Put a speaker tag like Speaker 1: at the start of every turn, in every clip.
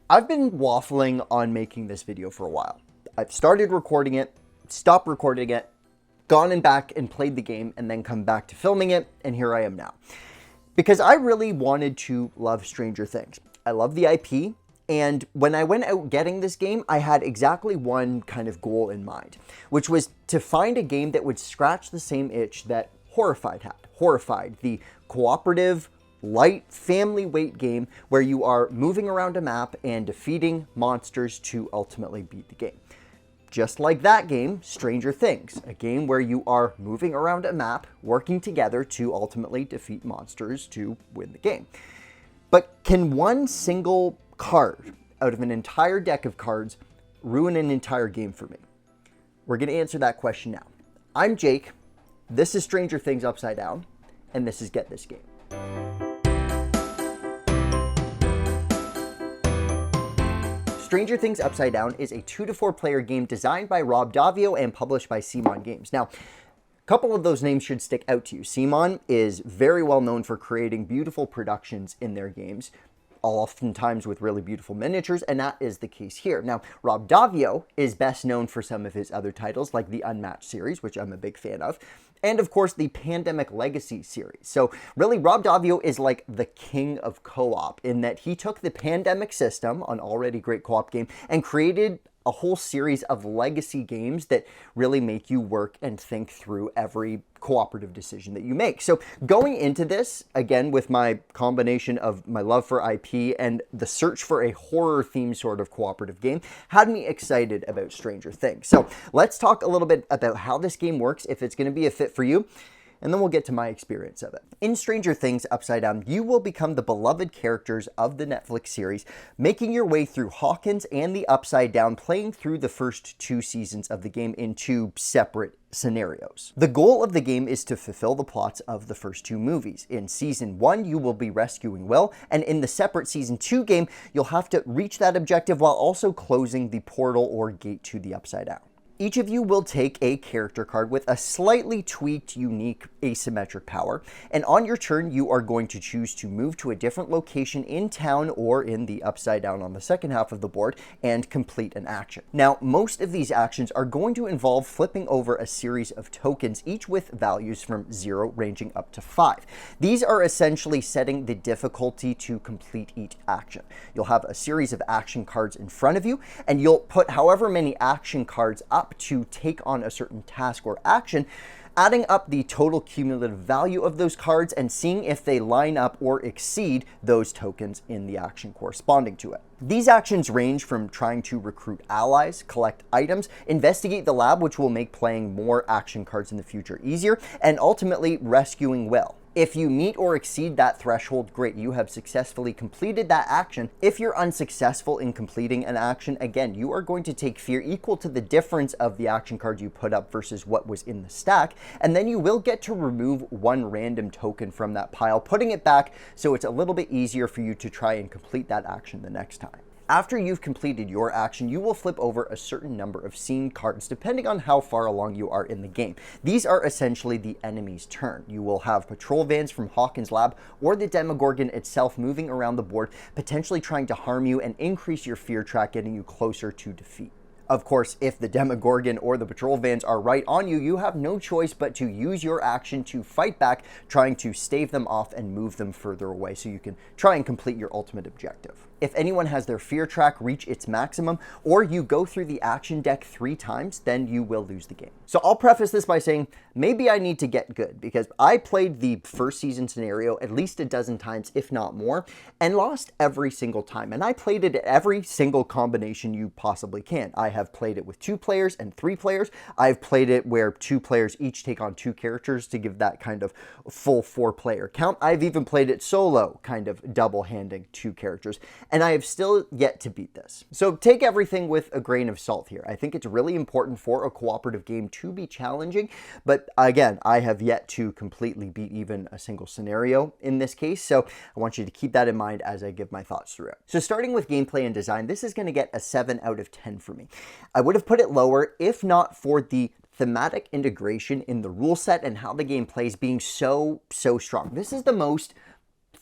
Speaker 1: I've been waffling on making this video for a while. I've started recording it, stopped recording it, gone and back and played the game, and then come back to filming it, and here I am now. Because I really wanted to love Stranger Things. I love the IP, and when I went out getting this game, I had exactly one kind of goal in mind, which was to find a game that would scratch the same itch that Horrified had. Horrified, the cooperative, light, family weight game where you are moving around a map and defeating monsters to ultimately beat the game. Just like that game, Stranger Things, a game where you are moving around a map, working together to ultimately defeat monsters to win the game. But can one single card out of an entire deck of cards ruin an entire game for me? We're going to answer that question now. I'm Jake, this is Stranger Things Upside Down, and this is Get This Game. Stranger Things Upside Down is a 2 to 4 player game designed by Rob Daviau and published by CMON Games. Now, a couple of those names should stick out to you. CMON is very well known for creating beautiful productions in their games, oftentimes with really beautiful miniatures, and that is the case here. Now, Rob Daviau is best known for some of his other titles, like the Unmatched series, which I'm a big fan of, and of course the Pandemic Legacy series. So really, Rob Daviau is like the king of co-op in that he took the Pandemic system, an already great co-op game, and created a whole series of legacy games that really make you work and think through every cooperative decision that you make. So going into this, again, with my combination of my love for IP and the search for a horror-themed sort of cooperative game, had me excited about Stranger Things. So let's talk a little bit about how this game works, if it's going to be a fit for you, and then we'll get to my experience of it. In Stranger Things Upside Down, you will become the beloved characters of the Netflix series, making your way through Hawkins and the Upside Down, playing through the first 2 seasons of the game in 2 separate scenarios. The goal of the game is to fulfill the plots of the first 2 movies. In Season 1, you will be rescuing Will, and in the separate Season 2 game, you'll have to reach that objective while also closing the portal or gate to the Upside Down. Each of you will take a character card with a slightly tweaked, unique, asymmetric power, and on your turn, you are going to choose to move to a different location in town or in the Upside Down on the second half of the board and complete an action. Now, most of these actions are going to involve flipping over a series of tokens, each with values from 0 ranging up to 5. These are essentially setting the difficulty to complete each action. You'll have a series of action cards in front of you, and you'll put however many action cards up to take on a certain task or action, adding up the total cumulative value of those cards and seeing if they line up or exceed those tokens in the action corresponding to it. These actions range from trying to recruit allies, collect items, investigate the lab, which will make playing more action cards in the future easier, and ultimately rescuing Will. If you meet or exceed that threshold, great, you have successfully completed that action. If you're unsuccessful in completing an action, again, you are going to take fear equal to the difference of the action card you put up versus what was in the stack, and then you will get to remove 1 random token from that pile, putting it back so it's a little bit easier for you to try and complete that action the next time. After you've completed your action, you will flip over a certain number of scene cards depending on how far along you are in the game. These are essentially the enemy's turn. You will have patrol vans from Hawkins' lab or the Demogorgon itself moving around the board, potentially trying to harm you and increase your fear track, getting you closer to defeat. Of course, if the Demogorgon or the patrol vans are right on you, you have no choice but to use your action to fight back, trying to stave them off and move them further away so you can try and complete your ultimate objective. If anyone has their fear track reach its maximum, or you go through the action deck 3 times, then you will lose the game. So I'll preface this by saying, maybe I need to get good, because I played the first season scenario at least a dozen times, if not more, and lost every single time. And I played it at every single combination you possibly can. I have played it with 2 players and 3 players. I've played it where 2 players each take on 2 characters to give that kind of full 4-player count. I've even played it solo, kind of double-handing 2 characters. And I have still yet to beat this. So take everything with a grain of salt here. I think it's really important for a cooperative game to be challenging, but again, I have yet to completely beat even a single scenario in this case, so I want you to keep that in mind as I give my thoughts through it. So starting with gameplay and design, this is going to get a 7 out of 10 for me. I would have put it lower if not for the thematic integration in the rule set and how the game plays being so strong. This is the most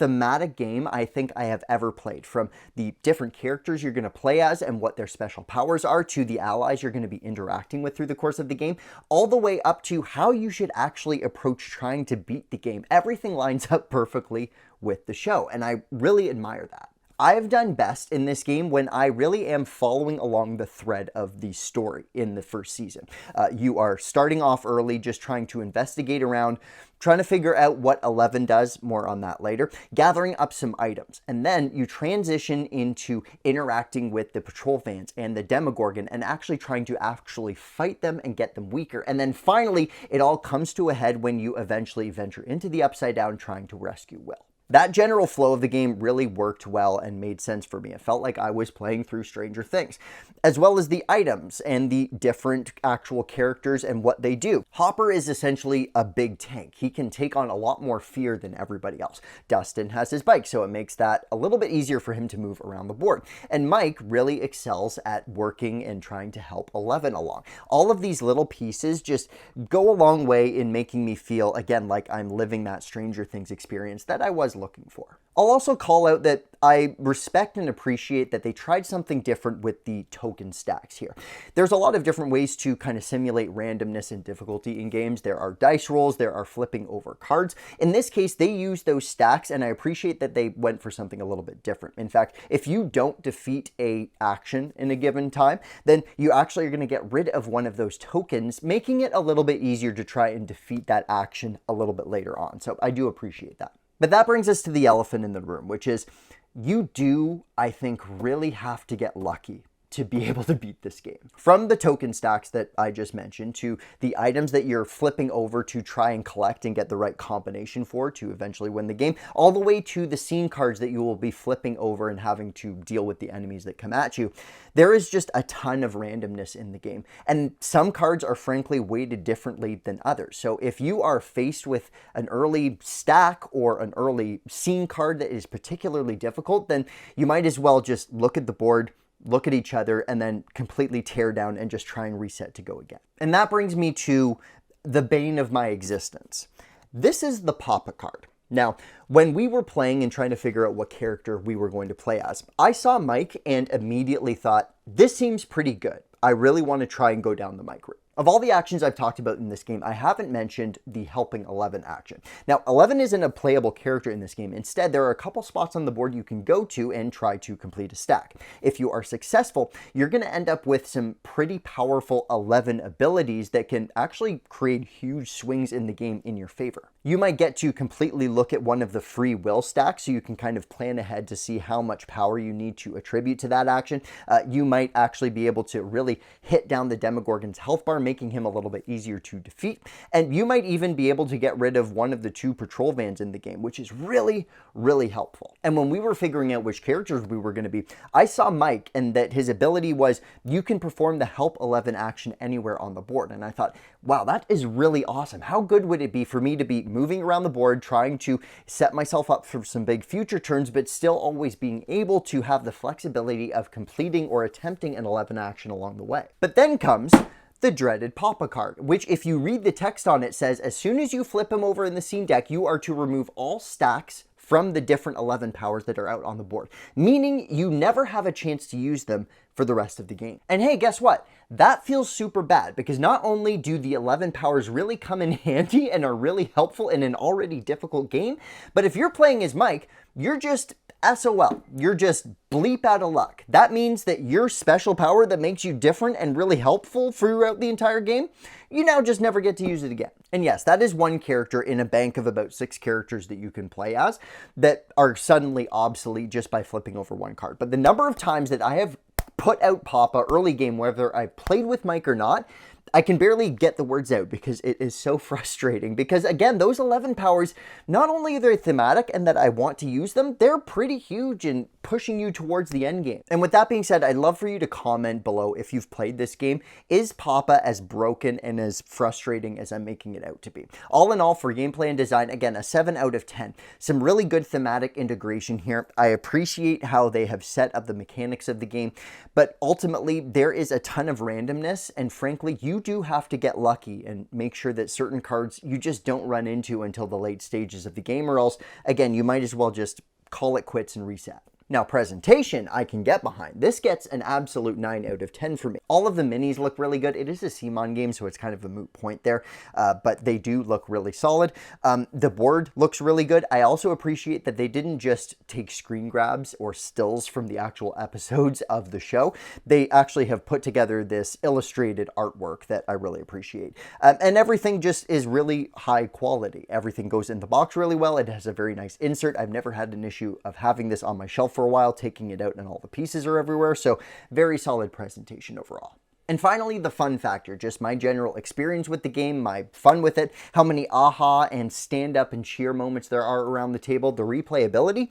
Speaker 1: thematic game I think I have ever played, from the different characters you're going to play as and what their special powers are, to the allies you're going to be interacting with through the course of the game, all the way up to how you should actually approach trying to beat the game. Everything lines up perfectly with the show, and I really admire that. I've done best in this game when I really am following along the thread of the story in the first season. You are starting off early, just trying to investigate around, trying to figure out what 11 does, more on that later, gathering up some items, and then you transition into interacting with the patrol vans and the Demogorgon and actually trying to actually fight them and get them weaker. And then finally, it all comes to a head when you eventually venture into the Upside Down trying to rescue Will. That general flow of the game really worked well and made sense for me. It felt like I was playing through Stranger Things, as well as the items and the different actual characters and what they do. Hopper is essentially a big tank. He can take on a lot more fear than everybody else. Dustin has his bike, so it makes that a little bit easier for him to move around the board. And Mike really excels at working and trying to help 11 along. All of these little pieces just go a long way in making me feel, again, like I'm living that Stranger Things experience that I was looking for. I'll also call out that I respect and appreciate that they tried something different with the token stacks here. There's a lot of different ways to kind of simulate randomness and difficulty in games. There are dice rolls, there are flipping over cards. In this case, they use those stacks, and I appreciate that they went for something a little bit different. In fact, if you don't defeat a action in a given time, then you actually are going to get rid of one of those tokens, making it a little bit easier to try and defeat that action a little bit later on. So I do appreciate that. But that brings us to the elephant in the room, which is you do, I think, really have to get lucky to be able to beat this game. From the token stacks that I just mentioned, to the items that you're flipping over to try and collect and get the right combination for to eventually win the game, all the way to the scene cards that you will be flipping over and having to deal with the enemies that come at you. There is just a ton of randomness in the game, and some cards are frankly weighted differently than others. So if you are faced with an early stack or an early scene card that is particularly difficult, then you might as well just look at the board, look at each other, and then completely tear down and just try and reset to go again. And that brings me to the bane of my existence. This is the Papa card. Now, when we were playing and trying to figure out what character we were going to play as, I saw Mike and immediately thought, this seems pretty good. I really want to try and go down the Mike route. Of all the actions I've talked about in this game, I haven't mentioned the helping 11 action. Now, 11 isn't a playable character in this game. Instead, there are a couple spots on the board you can go to and try to complete a stack. If you are successful, you're going to end up with some pretty powerful 11 abilities that can actually create huge swings in the game in your favor. You might get to completely look at one of the free will stacks, so you can kind of plan ahead to see how much power you need to attribute to that action. You might actually be able to really hit down the Demogorgon's health bar, making him a little bit easier to defeat. And you might even be able to get rid of one of the 2 patrol vans in the game, which is really, really helpful. And when we were figuring out which characters we were going to be, I saw Mike and that his ability was you can perform the help 11 action anywhere on the board. And I thought, wow, that is really awesome. How good would it be for me to be moving around the board, trying to set myself up for some big future turns, but still always being able to have the flexibility of completing or attempting an 11 action along the way. But then comes the dreaded Papa card, which if you read the text on it says, as soon as you flip him over in the scene deck, you are to remove all stacks from the different 11 powers that are out on the board, meaning you never have a chance to use them for the rest of the game. And hey, guess what? That feels super bad, because not only do the 11 powers really come in handy and are really helpful in an already difficult game, but if you're playing as Mike, you're just SOL. You're just bleep out of luck. That means that your special power that makes you different and really helpful throughout the entire game, you now just never get to use it again. And yes, that is one character in a bank of about 6 characters that you can play as that are suddenly obsolete just by flipping over one card. But the number of times that I have put out Papa early game, whether I played with Mike or not, I can barely get the words out because it is so frustrating. Because again, those 11 powers, not only are they thematic and that I want to use them, they're pretty huge in pushing you towards the end game. And with that being said, I'd love for you to comment below if you've played this game. Is Papa as broken and as frustrating as I'm making it out to be? All in all, for gameplay and design, again, a 7 out of 10. Some really good thematic integration here. I appreciate how they have set up the mechanics of the game, but ultimately there is a ton of randomness, and frankly, you you do have to get lucky and make sure that certain cards you just don't run into until the late stages of the game, or else, again, you might as well just call it quits and reset. Now, presentation, I can get behind. This gets an absolute 9 out of 10 for me. All of the minis look really good. It is a CMON game, so it's kind of a moot point there, but they do look really solid. The board looks really good. I also appreciate that they didn't just take screen grabs or stills from the actual episodes of the show. They actually have put together this illustrated artwork that I really appreciate. And everything just is really high quality. Everything goes in the box really well. It has a very nice insert. I've never had an issue of having this on my shelf for a while, taking it out and all the pieces are everywhere. So very solid presentation overall. And finally, the fun factor, just my general experience with the game, my fun with it, how many aha and stand up and cheer moments there are around the table, the replayability.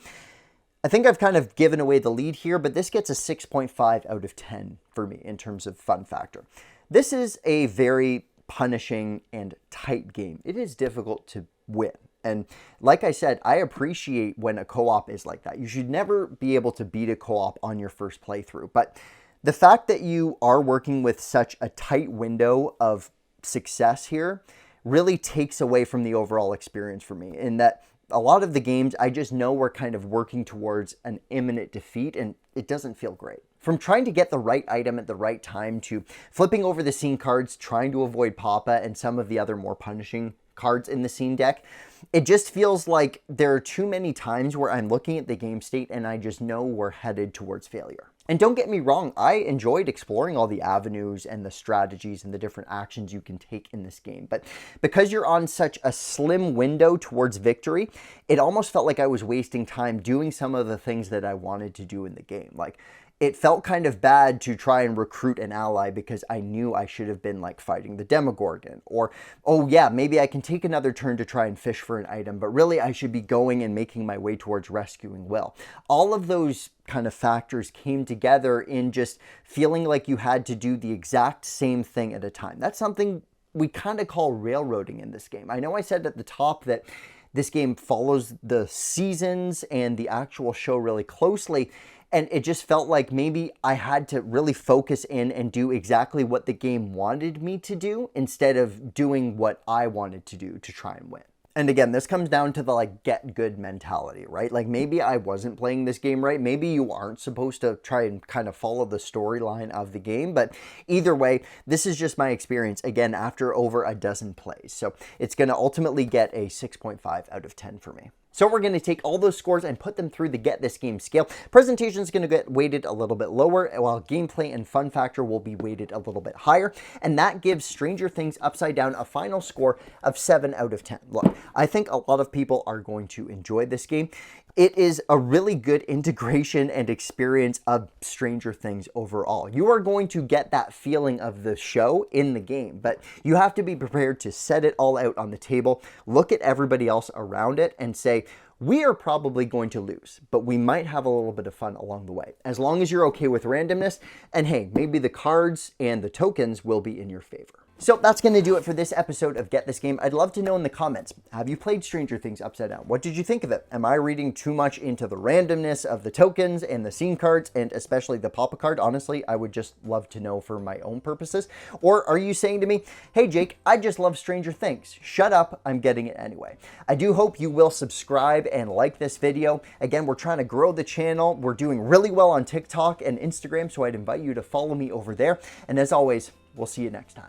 Speaker 1: I think I've kind of given away the lead here, but this gets a 6.5 out of 10 for me in terms of fun factor. This is a very punishing and tight game. It is difficult to win. And like I said, I appreciate when a co-op is like that. You should never be able to beat a co-op on your first playthrough. But the fact that you are working with such a tight window of success here really takes away from the overall experience for me, in that a lot of the games I just know we're kind of working towards an imminent defeat, and it doesn't feel great. From trying to get the right item at the right time to flipping over the scene cards, trying to avoid Papa and some of the other more punishing cards in the scene deck, it just feels like there are too many times where I'm looking at the game state and I just know we're headed towards failure. And don't get me wrong, I enjoyed exploring all the avenues and the strategies and the different actions you can take in this game. But because you're on such a slim window towards victory, it almost felt like I was wasting time doing some of the things that I wanted to do in the game. Like, it felt kind of bad to try and recruit an ally because I knew I should have been like fighting the Demogorgon. Or, oh yeah, maybe I can take another turn to try and fish for an item, but really I should be going and making my way towards rescuing Will. All of those kind of factors came together in just feeling like you had to do the exact same thing at a time. That's something we kind of call railroading in this game. I know I said at the top that this game follows the seasons and the actual show really closely, and it just felt like maybe I had to really focus in and do exactly what the game wanted me to do instead of doing what I wanted to do to try and win. And again, this comes down to the like get good mentality, right? Like maybe I wasn't playing this game right. Maybe you aren't supposed to try and kind of follow the storyline of the game. But either way, this is just my experience, again, after over a dozen plays. So it's going to ultimately get a 6.5 out of 10 for me. So we're going to take all those scores and put them through the Get This Game scale. Presentation is going to get weighted a little bit lower, while gameplay and fun factor will be weighted a little bit higher. And that gives Stranger Things Upside Down a final score of 7 out of 10. Look, I think a lot of people are going to enjoy this game. It is a really good integration and experience of Stranger Things overall. You are going to get that feeling of the show in the game, but you have to be prepared to set it all out on the table, look at everybody else around it, and say, we are probably going to lose, but we might have a little bit of fun along the way, as long as you're okay with randomness, and hey, maybe the cards and the tokens will be in your favor. So that's going to do it for this episode of Get This Game. I'd love to know in the comments, have you played Stranger Things Upside Down? What did you think of it? Am I reading too much into the randomness of the tokens and the scene cards, and especially the Papa card? Honestly, I would just love to know for my own purposes. Or are you saying to me, hey Jake, I just love Stranger Things. Shut up, I'm getting it anyway. I do hope you will subscribe and like this video. Again, we're trying to grow the channel. We're doing really well on TikTok and Instagram, so I'd invite you to follow me over there. And as always, we'll see you next time.